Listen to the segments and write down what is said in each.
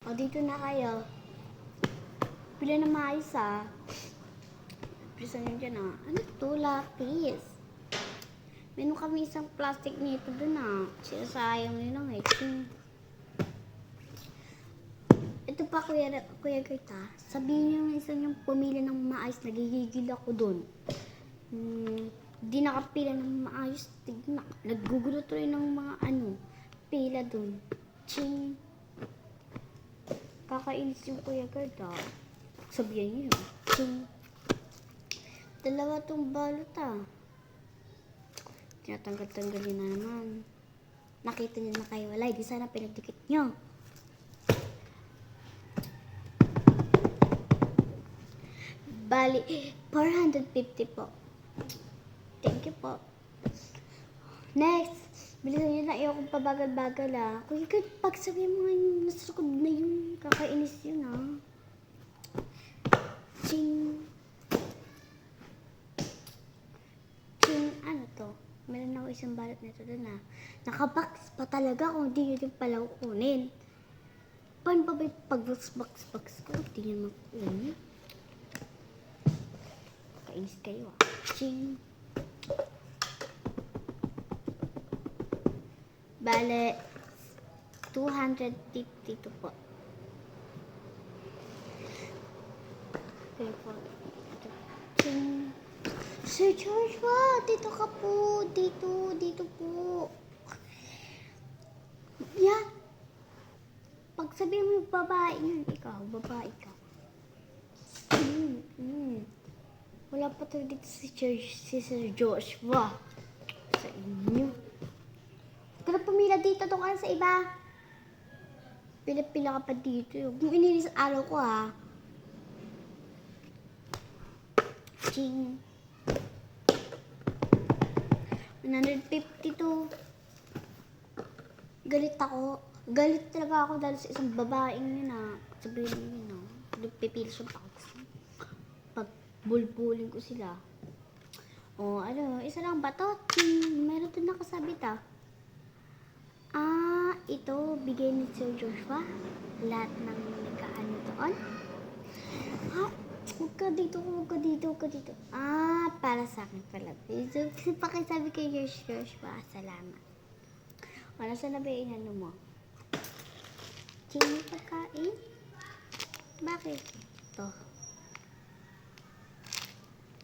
O, dito na kayo. Pila na maayos ah. Prison nyo dyan ah. Ano to? Lapis. Meron kami isang plastic nito dun ah. Sinasayang nyo lang eh. Ito pa Kuya Gerta. Sabihin nyo yung isa nyong pumili ng maayos. Nagigigil ako dun. Di nakapila ng maayos. Tignan. Naggugulo tuloy ng mga pila dun. Ching. Kakainis yung Kuya Gerta. Sabihin nyo yun. Ching. Dalawa tong balot ah. Tinatanggal-tanggalin na naman. Nakita niyo na kayo. Wala, di sana pinagdikit nyo. Bali, 450 po. Thank you po. Next. Bilisan nyo na iyo kung pabagal-bagal ah. Kuya Gert, pag sabihin mo nga yung nasa likod na yung kakainis yun ah. Ching. Ano to? Meron ako isang balot nito doon ah. Nakabox pa talaga kung di yun yung pala kukunin. Paano ba pag-box ko? Di nyo makukunin. Kainis kayo ah. Ching. Bale, 252 po. Okay po. Ching. Sir Joshua, dito ka po. Dito po. Yan. Pag sabihin mo yung babae yun, ikaw, babae ka. Wala pa tayo dito si Sir Joshua. Sa inyo. Huwag ka na pumila dito, doon ka sa iba. Pila-pila ka pa dito. Kung inilis araw ko ha. Ching. 152. Galit ako. Galit talaga ako dahil sa isang babaeng yun ah. Sabihin yun ah. Nagpipil sa box. Pag bulbulin ko sila. O isa lang ba to? Meron doon nakasabit ah. Ito, bigay ni Sir Joshua. Lahat ng nagkaano doon. Huwag ka dito. Para sa akin pala. So, pakisabi kay Joshua, salamat. Wala sa na ba yung inano mo? Ching pagkain? Bakit? Ito.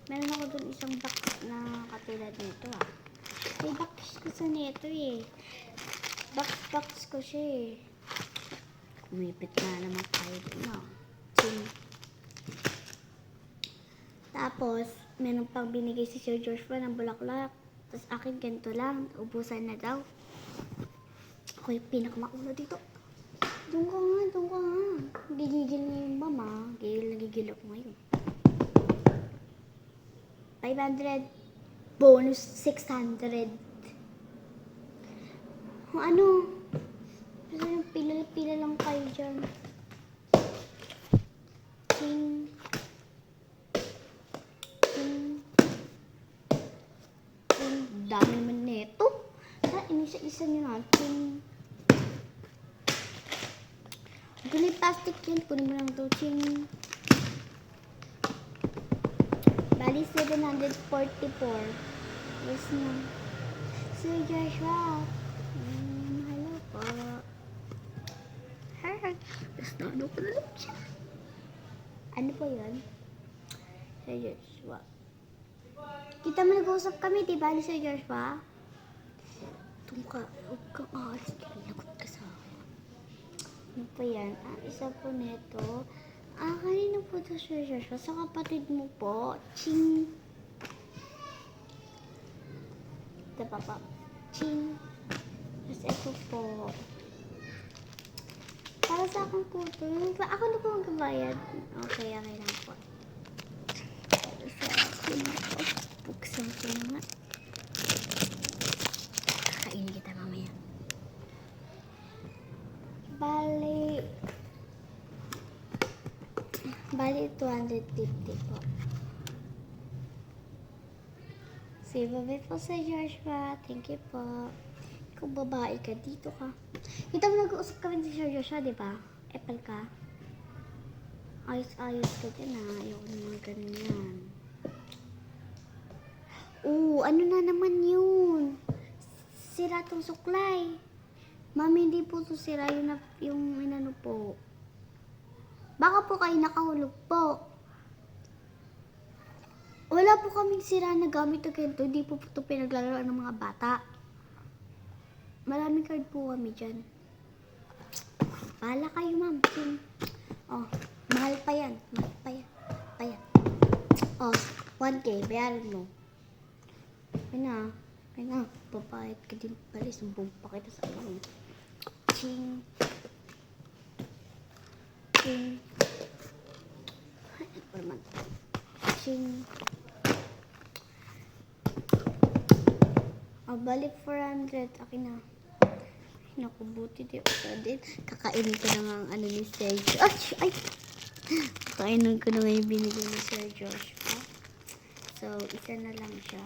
Meron ako dun isang box na katulad nito ah. May box ko sa nito eh. Box ko siya eh. Kumipit na naman tayo dun ah. Ching. Tapos, meron pang binigay si Sir Joshua ng bulaklak. Tapos akin ganito lang. Ubusan na daw. Ako yung pinakamauna dito. Doon ka nga. Gigigil na yung mama. Gigil ako ngayon. 500. Bonus 600. Yung pila lang kayo dyan. Ching. Dami naman neto. Inisa-isa nyo natin. Ganun plastic yun. Kunin mo lang ito. Ching. Bali, 744. Yes na. Sir Joshua. Hello po. Hi. Basta ano ko na lang siya. Ano po yun? Sir Joshua. Kita mo nag-uusap kami, diba, ni Sir Joshua? Huwag kang aalis. Lagot ka sa akin. Ano pa yan? Isa po neto. Kanino po ito, Sir Joshua? Sa kapatid mo po. Ching. Ito pa pa. Ching. Tapos ito po. Para sa akin po ito. Ako na po magbabayad. Okay lang po. Para sa akin po. Buksan ko na nga. Kakainin kita mamaya. Bali 250 po. Say bye po sa Joshua. Thank you po. Ikaw babae ka, dito ka. Kita mo nag-uusap kami sa Sir Joshua, di ba? Epal ka? Ayos-ayos ka dyan ha. Ayoko ng mga ganyan. Ano na naman yun? Sira tong suklay. Mami, hindi po to sira yung inano po. Baka po kayo nakahulog po. Wala po kaming sira na gamit na ganito. Hindi po ito pinaglalaroan ng mga bata. Maraming card po kami dyan. Bahala kayo, ma'am. Oh, mahal pa yan. Mahal pa yan. Pa yan. Oh, 1K. Bayaran mo. Kaya na. Papayat ka din pala. Sumbong pa kita sa akin. Ching. Ching. Ay, ano pa naman. Ching. Balik 400. Akin na. Naku, buti di ako din. Kakainin ko na nga ang ano ni Sir Josh. Ay! Kakainin ko na nga yung binigay ni Sir Josh. So, isa na lang siya.